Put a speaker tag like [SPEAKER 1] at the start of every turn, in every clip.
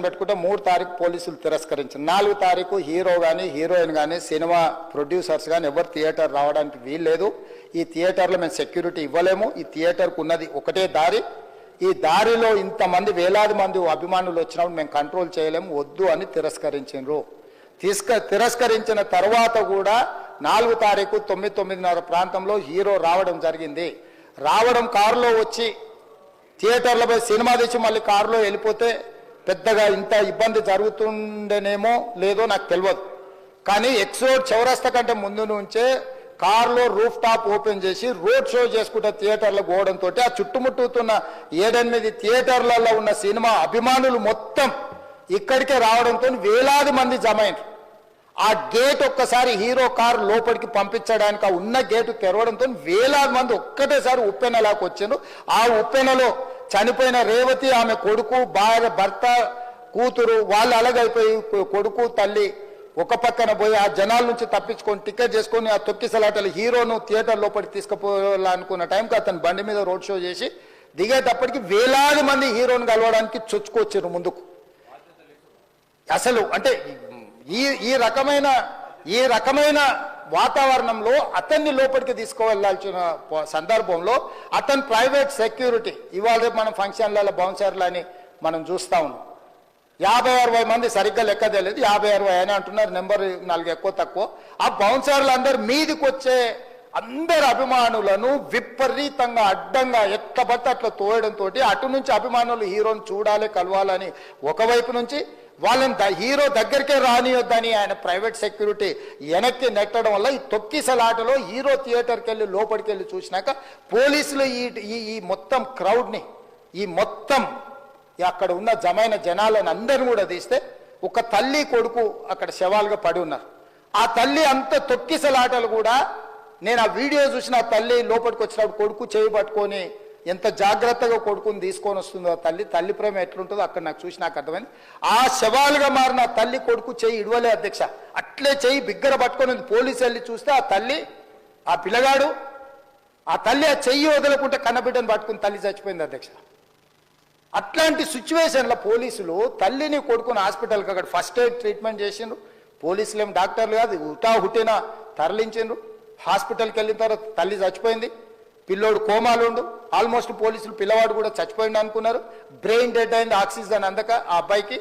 [SPEAKER 1] పెట్టుకుంటే 3 తారీఖు పోలీసులు తిరస్కరించారు. 4 తారీఖు హీరో కానీ హీరోయిన్ కానీ సినిమా ప్రొడ్యూసర్స్ కానీ ఎవరు థియేటర్ రావడానికి వీల్లేదు. ఈ థియేటర్లో మేము సెక్యూరిటీ ఇవ్వలేము. ఈ థియేటర్కు ఉన్నది ఒకటే దారి. ఈ దారిలో ఇంతమంది వేలాది మంది అభిమానులు వచ్చినప్పుడు మేము కంట్రోల్ చేయలేము, వద్దు అని తిరస్కరించారు. తిరస్కరించిన తర్వాత కూడా 4 తారీఖు 9:30 ప్రాంతంలో హీరో రావడం జరిగింది. రావడం కారులో వచ్చి థియేటర్లో పోయి సినిమా తెచ్చి మళ్ళీ కారులో వెళ్ళిపోతే పెద్దగా ఇంత ఇబ్బంది జరుగుతుండేనేమో లేదో నాకు తెలియదు. కానీ ఎక్స్రోడ్ చౌరస్తా కంటే ముందు నుంచే కారులో రూఫ్ టాప్ ఓపెన్ చేసి రోడ్ షో చేసుకుంటే థియేటర్లో పోవడంతో ఆ చుట్టుముట్టుతున్న 7-8 థియేటర్లలో ఉన్న సినిమా అభిమానులు మొత్తం ఇక్కడికే రావడంతో వేలాది మంది జమ అయినారు. ఆ గేట్ ఒక్కసారి హీరో కారు లోపలికి పంపించడానికి ఆ ఉన్న గేటు తెరవడంతో వేలాది మంది ఒక్కటేసారి ఉప్పెనలాకి వచ్చారు. ఆ ఉప్పెనలో చనిపోయిన రేవతి, ఆమె కొడుకు, భార్య, భర్త, కూతురు వాళ్ళు అలాగైపోయి కొడుకు తల్లి ఒక పక్కన పోయి ఆ జనాల నుంచి తప్పించుకొని టికెట్ చేసుకొని ఆ తొక్కిసలాటలు హీరోను థియేటర్ లోపలికి తీసుకుపోవాలనుకున్న టైంకి అతను బండి మీద రోడ్ షో చేసి దిగేటప్పటికి వేలాది మంది హీరోను కలవడానికి చొచ్చుకొచ్చారు ముందుకు. అసలు అంటే ఈ రకమైన వాతావరణంలో అతన్ని లోపలికి తీసుకువెళ్లాల్సిన సందర్భంలో అతను ప్రైవేట్ సెక్యూరిటీ ఇవాళ రేపు మనం ఫంక్షన్లలో బౌన్సర్లు అని మనం చూస్తూ ఉన్నాం. 50-60 మంది సరిగ్గా లెక్క తెలియదు, 50-60 అని అంటున్నారు, నెంబర్ 4 ఎక్కువ తక్కువ. ఆ బౌన్సర్లు అందరు మీదికి వచ్చే అందరు అభిమానులను విపరీతంగా అడ్డంగా ఎట్లబడితే అట్లా తోయడంతో అటు నుంచి అభిమానులు హీరోని చూడాలి, కలవాలని ఒకవైపు నుంచి వాళ్ళని హీరో దగ్గరికే రానియొద్దని ఆయన ప్రైవేట్ సెక్యూరిటీ వెనక్కి నెట్టడం వల్ల ఈ తొక్కిసలాటలో హీరో థియేటర్కి వెళ్ళి లోపలికి వెళ్ళి చూసినాక పోలీసులు ఈ మొత్తం క్రౌడ్ని ఈ మొత్తం అక్కడ ఉన్న జమైన జనాలను అందరిని కూడా తీస్తే ఒక తల్లి కొడుకు అక్కడ శవాలుగా పడి ఉన్నారు. ఆ తల్లి అంత తొక్కిసలాటలు కూడా నేను ఆ వీడియో చూసిన ఆ తల్లి లోపలికి వచ్చినప్పుడు కొడుకు చేయి పట్టుకొని ఎంత జాగ్రత్తగా కొడుకుని తీసుకొని వస్తుందో తల్లి ప్రేమ ఎట్లుంటుందో అక్కడ నాకు చూసి నాకు అర్థమైంది. ఆ శవాలుగా మారిన తల్లి కొడుకు చెయ్యి ఇడవలే అధ్యక్ష, అట్లే చెయ్యి బిగ్గర పట్టుకొని పోలీసు వెళ్ళి చూస్తే ఆ తల్లి ఆ పిల్లగాడు ఆ తల్లి ఆ చెయ్యి వదలకుంటే కన్నబిడ్డను పట్టుకుని తల్లి చచ్చిపోయింది అధ్యక్ష. అట్లాంటి సిచ్యువేషన్లో పోలీసులు తల్లిని కొడుకుని హాస్పిటల్కి అక్కడ ఫస్ట్ ఎయిడ్ ట్రీట్మెంట్ చేసిండ్రు. పోలీసులు ఏం డాక్టర్లు కాదు, హుటాహుటిన తరలించిండ్రు. హాస్పిటల్కి వెళ్ళిన తర్వాత తల్లి చచ్చిపోయింది, పిల్లోడు కోమాలుండు. ఆల్మోస్ట్ పోలీసులు పిల్లవాడు కూడా చచ్చిపోయింది అనుకున్నారు. బ్రెయిన్ డెడ్ అయింది, ఆక్సిజన్ అందక ఆ అబ్బాయికి.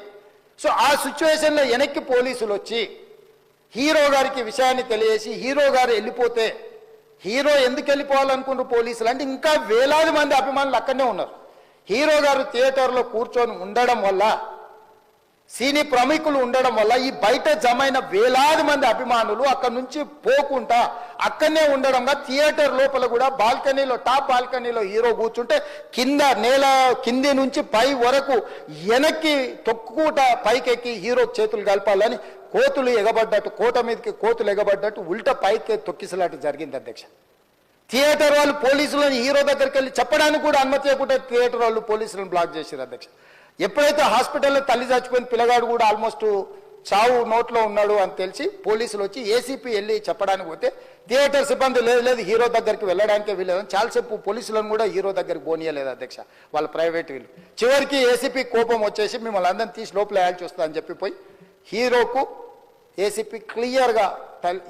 [SPEAKER 1] సో ఆ సిచ్యువేషన్లో వెనక్కి పోలీసులు వచ్చి హీరో గారికి విషయాన్ని తెలియజేసి హీరో గారు వెళ్ళిపోతే హీరో ఎందుకు వెళ్ళిపోవాలనుకున్నారు పోలీసులు అంటే ఇంకా వేలాది మంది అభిమానులు అక్కడనే ఉన్నారు. హీరో గారు థియేటర్లో కూర్చొని ఉండడం వల్ల సినీ ప్రముఖులు ఉండడం వల్ల ఈ బయట జమైన వేలాది మంది అభిమానులు అక్కడి నుంచి పోకుండా అక్కడనే ఉండడంగా థియేటర్ లోపల కూడా బాల్కనీలో టాప్ బాల్కనీలో హీరో కూర్చుంటే కింది నుంచి పై వరకు వెనక్కి తొక్కుట పైకెక్కి హీరో చేతులు కలపాలని కోతులు ఎగబడ్డట్టు కోట మీదకి కోతులు ఎగబడ్డట్టు ఉల్టా పైకి తొక్కిసలాట జరిగింది అధ్యక్ష. థియేటర్ వాళ్ళు పోలీసులను హీరో దగ్గరికి వెళ్ళి చెప్పడానికి కూడా అనుమతి ఇవ్వకుండా థియేటర్ వాళ్ళు పోలీసులను బ్లాక్ చేశారు అధ్యక్ష. ఎప్పుడైతే హాస్పిటల్లో తల్లి చచ్చిపోయిన పిల్లగాడు కూడా ఆల్మోస్ట్ చావు నోట్లో ఉన్నాడు అని తెలిసి పోలీసులు వచ్చి ఏసీపీ వెళ్ళి చెప్పడానికి పోతే థియేటర్ సిబ్బంది లేదు హీరో దగ్గరికి వెళ్ళడానికే వీళ్ళదని చాలాసేపు పోలీసులను కూడా హీరో దగ్గరికి పోనీయలేదు అధ్యక్ష వాళ్ళ ప్రైవేట్ వీళ్ళు. చివరికి ఏసీపీ కోపం వచ్చేసి మిమ్మల్ని అందరిని తీసి లోపల వేయాల్సి వస్తుంది అని చెప్పిపోయి హీరోకు ఏసీపీ క్లియర్గా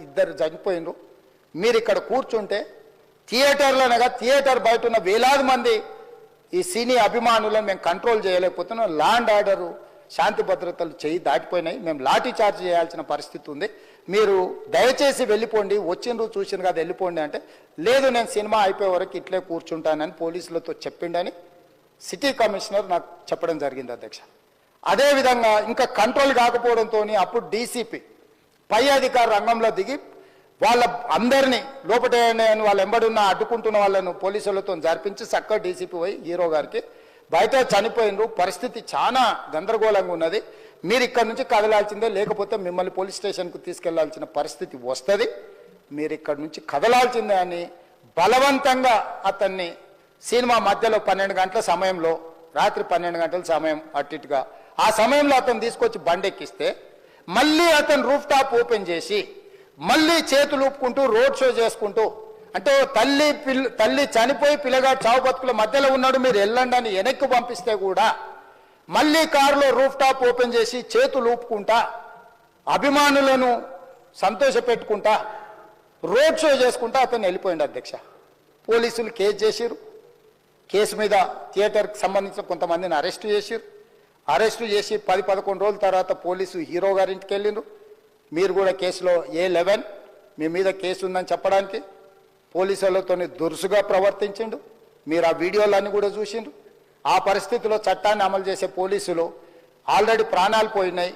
[SPEAKER 1] ఇద్దరు చనిపోయినరు, మీరు ఇక్కడ కూర్చుంటే థియేటర్లోనగా థియేటర్ బయట ఉన్న వేలాది మంది ఈ సినీ అభిమానులను మేము కంట్రోల్ చేయలేకపోతున్నాం, ల్యాండ్ ఆర్డరు శాంతి భద్రతలు చేయి దాటిపోయినాయి, మేము లాఠీ చార్జ్ చేయాల్సిన పరిస్థితి ఉంది, మీరు దయచేసి వెళ్ళిపోండి, వచ్చిండ్రు చూసిండ్రు కదా వెళ్ళిపోండి అంటే లేదు నేను సినిమా అయిపోయే వరకు ఇట్లే కూర్చుంటానని పోలీసులతో చెప్పిండని సిటీ కమిషనర్ నాకు చెప్పడం జరిగింది అధ్యక్ష. అదేవిధంగా ఇంకా కంట్రోల్ కాకపోవడంతో అప్పుడు డీసీపీ పై అధికార రంగంలో దిగి వాళ్ళ అందరినీ లోపల వాళ్ళు ఎంబడున్న అడ్డుకుంటున్న వాళ్ళను పోలీసులతో జరిపించి చక్కగా డీసీపీ పోయి హీరో గారికి బయట చనిపోయినరు, పరిస్థితి చాలా గందరగోళంగా ఉన్నది, మీరు ఇక్కడ నుంచి కదలాల్సిందే లేకపోతే మిమ్మల్ని పోలీస్ స్టేషన్కు తీసుకెళ్లాల్సిన పరిస్థితి వస్తుంది, మీరు ఇక్కడ నుంచి కదలాల్సిందే అని బలవంతంగా అతన్ని సినిమా మధ్యలో 12 గంటల సమయంలో రాత్రి 12 గంటల సమయం అట్టిట్టుగా ఆ సమయంలో అతను తీసుకొచ్చి బండెక్కిస్తే మళ్ళీ అతను రూఫ్ టాప్ ఓపెన్ చేసి మళ్ళీ చేతులు ఊపుకుంటూ రోడ్ షో చేసుకుంటూ అంటే తల్లి చనిపోయి పిల్లగాడు చావు బతుకుల మధ్యలో ఉన్నాడు మీరు వెళ్ళండి అని వెనక్కి పంపిస్తే కూడా మళ్ళీ కారులో రూఫ్ టాప్ ఓపెన్ చేసి చేతులు ఊపుకుంటా అభిమానులను సంతోషపెట్టుకుంటా రోడ్ షో చేసుకుంటా అతను వెళ్ళిపోయింది అధ్యక్ష. పోలీసులు కేసు చేసిరు. కేసు మీద థియేటర్కి సంబంధించిన కొంతమందిని అరెస్టు చేసిరు. అరెస్టు చేసి 10-11 రోజుల తర్వాత పోలీసు హీరో గారింటికి వెళ్ళిండ్రు. మీరు కూడా కేసులో A11 మీ మీద కేసు ఉందని చెప్పడానికి పోలీసులతో దురుసుగా ప్రవర్తించిండు. మీరు ఆ వీడియోలన్నీ కూడా చూసిండ్రు. ఆ పరిస్థితిలో చట్టాన్ని అమలు చేసే పోలీసులు ఆల్రెడీ ప్రాణాలు పోయినాయి.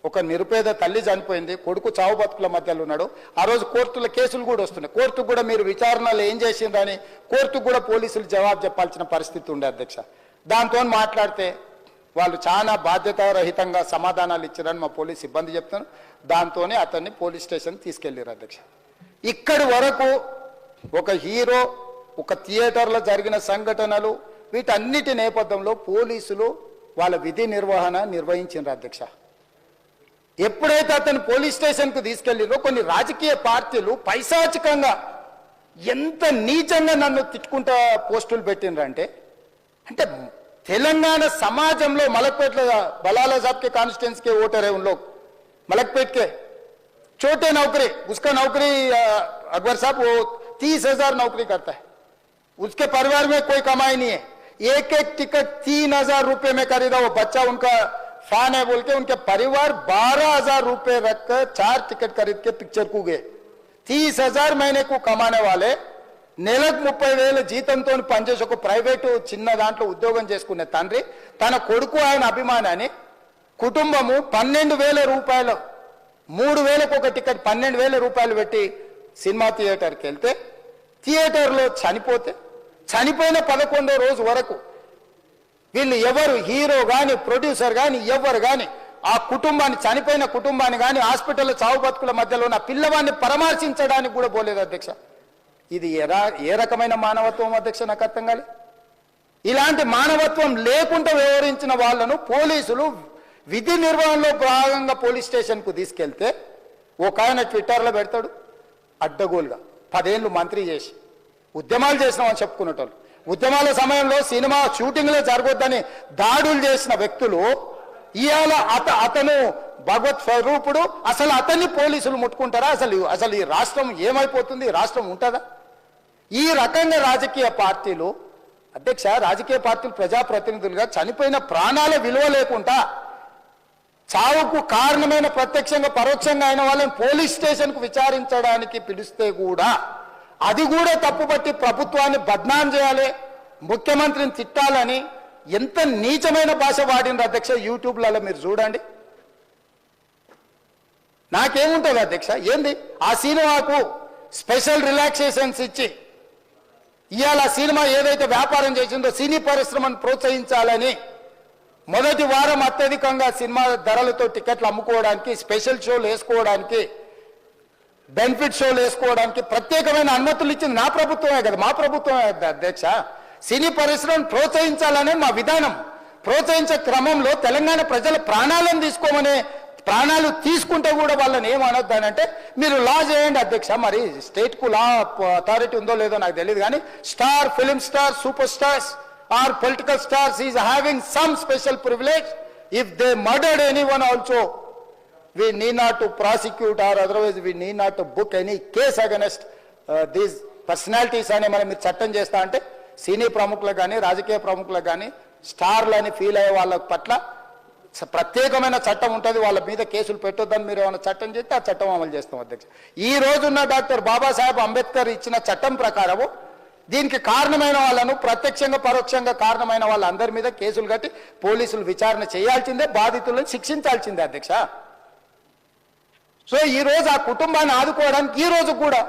[SPEAKER 1] ఒక నిరుపేద తల్లి చనిపోయింది, కొడుకు చావు బతుకుల మధ్యలో ఉన్నాడు. ఆ రోజు కోర్టుల కేసులు కూడా వస్తున్నాయి. కోర్టుకు కూడా మీరు విచారణలో ఏం చేసిండ్రని కోర్టుకు కూడా పోలీసులు జవాబు చెప్పాల్సిన పరిస్థితి ఉండే అధ్యక్ష. దాంతో మాట్లాడితే వాళ్ళు చాలా బాధ్యతారహితంగా సమాధానాలు ఇచ్చారని మా పోలీస్ సిబ్బంది చెప్తున్నారు. దాంతోనే అతన్ని పోలీస్ స్టేషన్ తీసుకెళ్లారు అధ్యక్ష. ఇక్కడి వరకు ఒక హీరో, ఒక థియేటర్లో జరిగిన సంఘటనలు, వీటన్నిటి నేపథ్యంలో పోలీసులు వాళ్ళ విధి నిర్వహణ నిర్వహించారు అధ్యక్ష. ఎప్పుడైతే అతను పోలీస్ స్టేషన్కు తీసుకెళ్ళిరో కొన్ని రాజకీయ పార్టీలు పైశాచికంగా ఎంత నీచంగా నన్ను తిట్టుకుంటా పోస్టులు పెట్టినరంటే, అంటే తెలంగాణ समाजంలో मलकपेट बलाला साहब के कॉन्स्टिट्यूंस के वोटर है, उन लोग मलकपेट के छोटे नौकरी, उसका नौकरी अकबर साहब वो 30,000 नौकरी करता है, उसके परिवार में कोई कमाई नहीं है, एक एक टिकट 3,000 रुपए में खरीदा, वो बच्चा उनका फैन है बोल के उनके परिवार 12,000 रुपए रखकर 4 टिकट खरीद के पिक्चर को गए। 30,000 महीने को कमाने वाले నెలకు 30,000 జీతంతో పనిచేసి ఒక ప్రైవేటు చిన్న దాంట్లో ఉద్యోగం చేసుకునే తండ్రి తన కొడుకు ఆయన అభిమానాన్ని కుటుంబము 12,000 రూపాయలు 3,000కు ఒక టికెట్ 12,000 రూపాయలు పెట్టి సినిమా థియేటర్కి వెళ్తే థియేటర్లో చనిపోతే చనిపోయిన 11వ రోజు వరకు వీళ్ళు ఎవరు హీరో కానీ ప్రొడ్యూసర్ కానీ ఎవరు కానీ ఆ కుటుంబాన్ని చనిపోయిన కుటుంబాన్ని కానీ హాస్పిటల్లో చావు బతుకుల మధ్యలో ఉన్న పిల్లవాడిని పరామర్శించడానికి కూడా పోలేదు అధ్యక్ష. ఇది ఏ రకమైన మానవత్వం అధ్యక్ష? నాకు అర్థం కాలే. ఇలాంటి మానవత్వం లేకుండా వ్యవహరించిన వాళ్ళను పోలీసులు విధి నిర్వహణలో భాగంగా పోలీస్ స్టేషన్కు తీసుకెళ్తే ఒక ఆయన ట్విట్టర్లో పెడతాడు అడ్డగోలుగా 10 ఏళ్ళు మంత్రి చేసి ఉద్యమాలు చేసినామని చెప్పుకునేటోళ్ళు, ఉద్యమాల సమయంలో సినిమా షూటింగ్లో జరగొద్దని దాడులు చేసిన వ్యక్తులు ఇవాళ అతను భగవత్ స్వరూపుడు, అసలు అతన్ని పోలీసులు ముట్టుకుంటారా? అసలు ఈ రాష్ట్రం ఏమైపోతుంది? ఈ రాష్ట్రం ఉంటుందా? ఈ రకంగా రాజకీయ పార్టీలు అధ్యక్ష, రాజకీయ పార్టీలు ప్రజాప్రతినిధులుగా చనిపోయిన ప్రాణాల విలువ లేకుండా చావుకు కారణమైన ప్రత్యక్షంగా పరోక్షంగా అయిన వాళ్ళని పోలీస్ స్టేషన్కు విచారించడానికి పిలిస్తే కూడా అది కూడా తప్పుపట్టి ప్రభుత్వాన్ని బద్నాం చేయాలి, ముఖ్యమంత్రిని తిట్టాలని ఎంత నీచమైన భాష వాడిన అధ్యక్ష. యూట్యూబ్లలో మీరు చూడండి. నాకేముంటుంది అధ్యక్ష? ఏంది ఆ సినిమాకు స్పెషల్ రిలాక్సేషన్స్ ఇచ్చి ఇవాళ సినిమా ఏదైతే వ్యాపారం చేసిందో సినీ పరిశ్రమను ప్రోత్సహించాలని మొదటి వారం అత్యధికంగా సినిమా ధరలతో టికెట్లు అమ్ముకోవడానికి, స్పెషల్ షోలు వేసుకోవడానికి, బెనిఫిట్ షోలు వేసుకోవడానికి ప్రత్యేకమైన అనుమతులు ఇచ్చింది నా ప్రభుత్వమే కదా, మా ప్రభుత్వమే అధ్యక్ష. సినీ పరిశ్రమను ప్రోత్సహించాలనే మా విధానం. ప్రోత్సహించే క్రమంలో తెలంగాణ ప్రజల ప్రాణాలను తీసుకోమనే, ప్రాణాలు తీసుకుంటే కూడా వాళ్ళని ఏమనొద్దానంటే మీరు లా చేయండి అధ్యక్ష. మరి స్టేట్కు లా అథారిటీ ఉందో లేదో నాకు తెలియదు, కానీ star, film star, super stars or political stars is having some special privilege. If they murdered anyone also we need not to prosecute or otherwise we need not to book any case against these personalities అని మనం మీరు చట్టం చేస్తా అంటే సినీ ప్రముఖులకు కానీ రాజకీయ ప్రముఖులకు కానీ స్టార్లని ఫీల్ అయ్యే వాళ్ళ పట్ల ప్రత్యేకమైన చట్టం ఉంటుంది, వాళ్ళ మీద కేసులు పెట్టొద్దని మీరు ఏమైనా చట్టం చేస్తే ఆ చట్టం అమలు చేస్తాం అధ్యక్ష. ఈ రోజున్న డాక్టర్ బాబాసాహెబ్ అంబేద్కర్ ఇచ్చిన చట్టం ప్రకారము దీనికి కారణమైన వాళ్ళను ప్రత్యక్షంగా పరోక్షంగా కారణమైన వాళ్ళందరి మీద కేసులు కట్టి పోలీసులు విచారణ చేయాల్సిందే, బాధితులను శిక్షించాల్సిందే అధ్యక్ష. సో ఈ రోజు ఆ కుటుంబాన్ని ఆదుకోవడానికి ఈ రోజు కూడా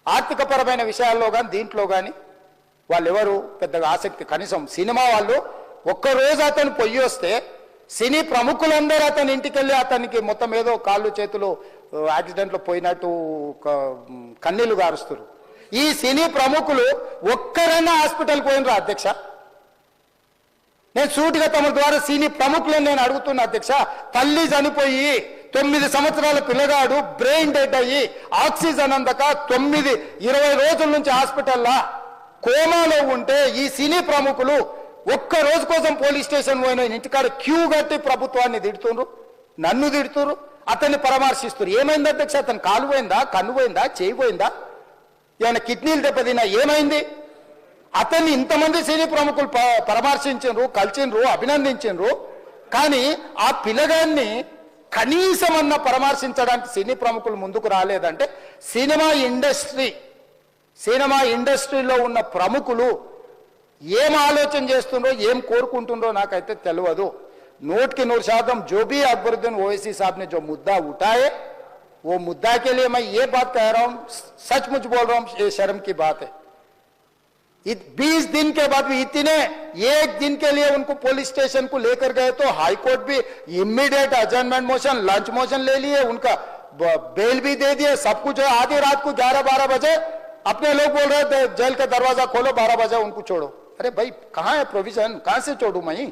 [SPEAKER 1] ఆర్థికపరమైన విషయాల్లో కానీ దీంట్లో కానీ వాళ్ళు ఎవరు పెద్దగా ఆసక్తి, కనీసం సినిమా వాళ్ళు ఒక్కరోజు అతను పొయ్యి వస్తే సినీ ప్రముఖులందరూ అతని ఇంటికి వెళ్ళి అతనికి మొత్తం ఏదో కాళ్ళు చేతులు యాక్సిడెంట్లో పోయినట్టు కన్నీళ్లు గారుస్తారు. ఈ సినీ ప్రముఖులు ఒక్కరైనా హాస్పిటల్కి పోయినరా అధ్యక్ష? నేను సూటిగా తమ ద్వారా సినీ ప్రముఖులను నేను అడుగుతున్నా అధ్యక్ష. తల్లి చనిపోయి 9 సంవత్సరాల పిల్లగాడు బ్రెయిన్ డెడ్ అయ్యి ఆక్సిజన్ అందక 20 రోజుల నుంచి హాస్పిటల్లో కోమాలో ఉంటే ఈ సినీ ప్రముఖులు ఒక్క రోజు కోసం పోలీస్ స్టేషన్ పోయిన ఇంటికాడ క్యూ కట్టి ప్రభుత్వాన్ని తిడుతుండ్రు, నన్ను తిడుతున్నారు, అతన్ని పరామర్శిస్తారు. ఏమైంది అధ్యక్ష? అతను కాలు పోయిందా, కన్ను పోయిందా, చేయి పోయిందా, ఏమైనా కిడ్నీలు దెబ్బతిన్నా, ఏమైంది? అతన్ని ఇంతమంది సినీ ప్రముఖులు పరామర్శించారు, కలిసిండ్రు, అభినందించారు. కానీ ఆ పిల్లగాన్ని కనీసం అన్న పరామర్శించడానికి సినీ ప్రముఖులు ముందుకు రాలేదంటే సినిమా ఇండస్ట్రీలో ఉన్న ప్రముఖులు ఏం ఆలోచన చేస్తుండ్రో, ఏం కోరుకుంటుండ్రో నాకైతే తెలియదు. 100% जो भी अकबरुद्दीन ओवैसी साहब ने जो मुद्दा उठाए, वो मुद्दा के लिए मैं ये बात कह रहा हूं, सचमुच बोल रहा हूं, ये शर्म की बात है. 20 दिन के बाद भी इतने एक दिन के लिए उनको पुलिस स्टेशन को लेकर गए तो हाई कोर्ट भी इमीडिएट अजर्नमेंट मोशन, लंच मोशन ले लिए, उनका बेल भी दे दिए, सब कुछ है. आधी रात को 11-12 बजे अपने लोग बोल रहे थे जेल का दरवाजा खोलो, 12 बजे उनको छोड़ो. अरे भाई कहां है प्रोविजन? कहां से छोड़ू मैं?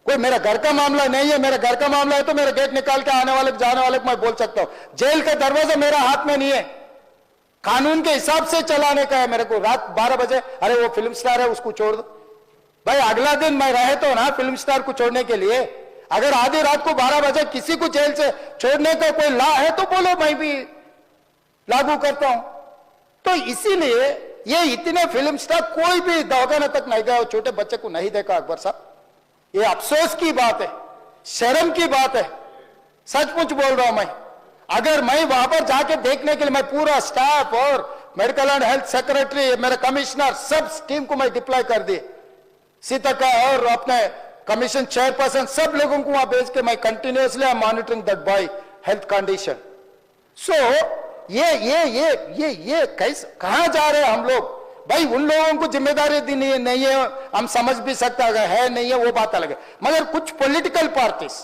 [SPEAKER 1] कोई मेरा घर का मामला नहीं है. मेरा घर का मामला है तो मेरा गेट निकाल के आने वाले जाने वाले को मैं बोल सकता हूं. जेल का दरवाजा मेरा हाथ में नहीं है, कानून के हिसाब से चलाने का है मेरे को. रात 12 बजे अरे वो फिल्म स्टार है उसको छोड़ दो. भाई अगला दिन मैं रहे तो ना फिल्म स्टार को छोड़ने के लिए. अगर आधी रात को 12 बजे किसी को जेल से छोड़ने का कोई लॉ है तो बोलो, मैं भी लागू करता हूं. तो इसीलिए ये इतने फिल्म स्टार कोई भी दवाखाना तक नहीं गया, छोटे बच्चे को नहीं देखा अकबर साहब. ये अफसोस की बात है, शर्म की बात है. सचमुच बोल रहा हूं मैं. अगर मैं वहां पर जाके देखने के लिए मैं पूरा स्टाफ और मेडिकल एंड हेल्थ सेक्रेटरी, मेरे कमिश्नर, सब टीम को मैं डिप्लॉय कर दिए. सीता और अपने कमीशन चेयरपर्सन सब लोगों को वहां भेज के मैं continuously I am monitoring that boy health condition. So ये कैसे कहां जा रहे हैं हम लोग? भाई उन लोगों को जिम्मेदारी दी नहीं है, हम समझ भी सकते है नहीं है वो बात अलग है. मगर कुछ पॉलिटिकल पार्टीज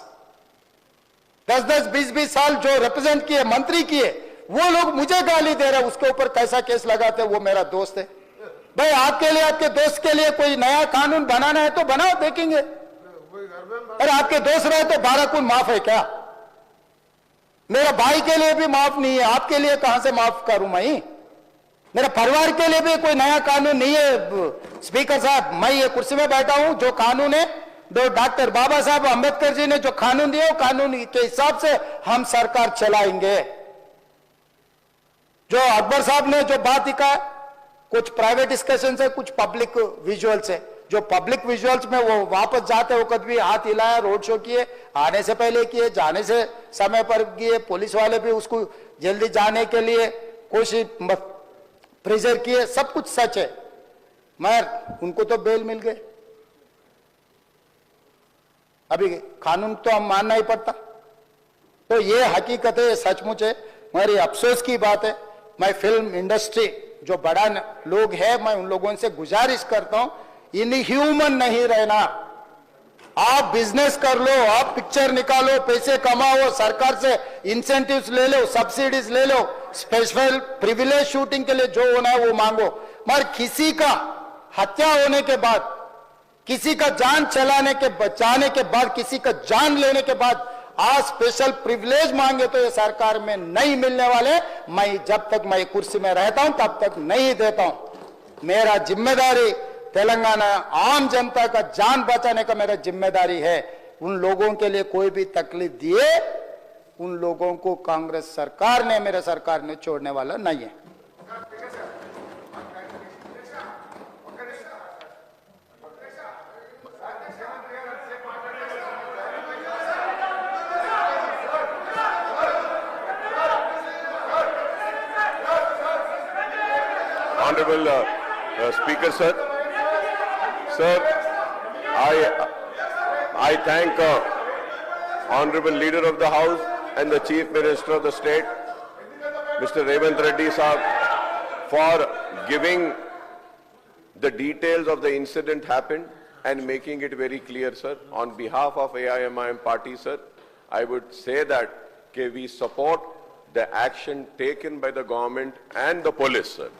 [SPEAKER 1] 10-10, 20-20 साल जो रिप्रेजेंट किए, मंत्री किए, वो लोग मुझे गाली दे रहे हैं. उसके ऊपर कैसा केस लगाते हैं? वो मेरा दोस्त है. भाई आपके लिए, आपके दोस्त के लिए कोई नया कानून बनाना है तो बनाओ, देखेंगे. अरे आपके दोस्त रहे तो 12 खून माफ है क्या? मेरा भाई के लिए भी माफ नहीं है, आपके लिए कहां से माफ करूं मैं? मेरे परिवार के लिए भी कोई नया कानून नहीं है. स्पीकर साहब, मैं ये कुर्सी में बैठा हूं, जो कानून है जो डॉक्टर बाबा साहब अंबेडकर जी ने जो कानून दिए, वो कानून के हिसाब से हम सरकार चलाएंगे. जो अकबर साहब ने जो बात लिखा, कुछ प्राइवेट डिस्कशन से, कुछ पब्लिक विजुअल्स है. जो पब्लिक विजुअल्स में वो वापस जाते वक्त भी हाथ हिलाया, रोड शो किए, आने से पहले किए, जाने से समय पर किए, पुलिस वाले भी उसको जल्दी जाने के लिए कोशिश प्रेशर किए, सब कुछ सच है. मगर उनको तो बेल मिल गए. अभी कानून तो हम मानना ही पड़ता. तो ये हकीकत है, ये सचमुच है. मगर ये अफसोस की बात है. मैं फिल्म इंडस्ट्री जो बड़ा लोग है, मैं उन लोगों से गुजारिश करता हूं, इनह्यूमन नहीं रहना. आप बिजनेस कर लो, आप पिक्चर निकालो, पैसे कमाओ, सरकार से इंसेंटिव्स ले लो, सब्सिडीज ले लो, स्पेशल प्रिविलेज शूटिंग के लिए जो होना है वो मांगो. मगर किसी का हत्या होने के बाद, किसी का जान चलाने के बचाने के बाद, किसी का जान लेने के बाद आज स्पेशल प्रिविलेज मांगे तो ये सरकार में नहीं मिलने वाले. मैं जब तक मैं कुर्सी में रहता हूं तब तक नहीं देता हूं. मेरा जिम्मेदारी तेलंगाना आम जनता का जान बचाने का मेरा जिम्मेदारी है. उन लोगों के लिए कोई भी तकलीफ दिए, उन लोगों को कांग्रेस सरकार ने, मेरे सरकार ने छोड़ने वाला नहीं है.
[SPEAKER 2] Honorable Speaker, sir. Sir, I thank Honorable Leader of the House and the Chief Minister of the State, Mr. Revant Reddy Sahab, for giving the details of the incident happened and making it very clear, sir. On behalf of AIMIM party, sir, I would say that we support the action taken by the government and the police, sir.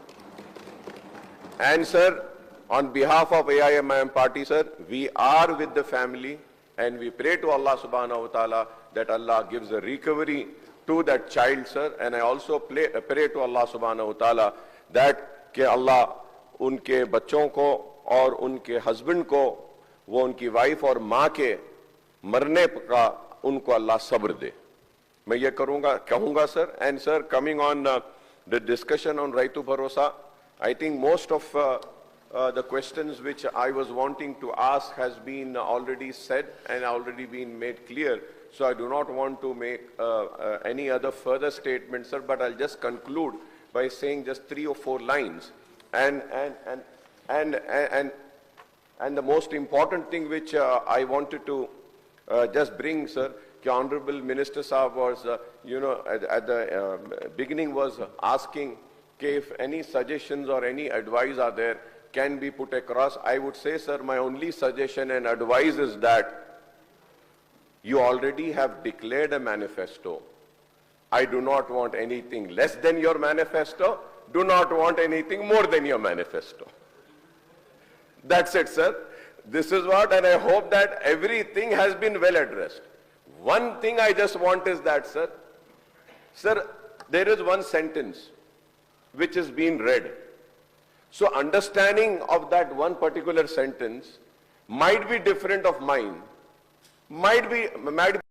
[SPEAKER 2] And sir, on behalf of AIMIM party, sir, we are with the family and we pray to Allah subhanahu wa ta'ala that Allah gives a recovery to that child, sir. And I also pray to Allah subhanahu wa ta'ala that कि Allah उनके बच्चों को और उनके husband को, वो उनकी wife और मां के मरने का उनको अल्लाह सब्र दे। मैं ये कहूंगा sir. And sir, coming on the discussion on Raitu Bharosa, I think most of the questions which I was wanting to ask has been already said and already been made clear. So I do not want to make any other further statement, sir, but I'll just conclude by saying just 3 or 4 lines. And the most important thing which I wanted to just bring, sir, the Honorable Minister Saab was, at the beginning was asking if any suggestions or any advice are there can be put across. I would say, sir, my only suggestion and advice is that you already have declared a manifesto. I do not want anything less than your manifesto. Do not want anything more than your manifesto. That's it, sir. This is what, and I hope that everything has been well addressed. One thing I just want is that, sir, there is one sentence which is being read. So understanding of that one particular sentence might be different of mine, might be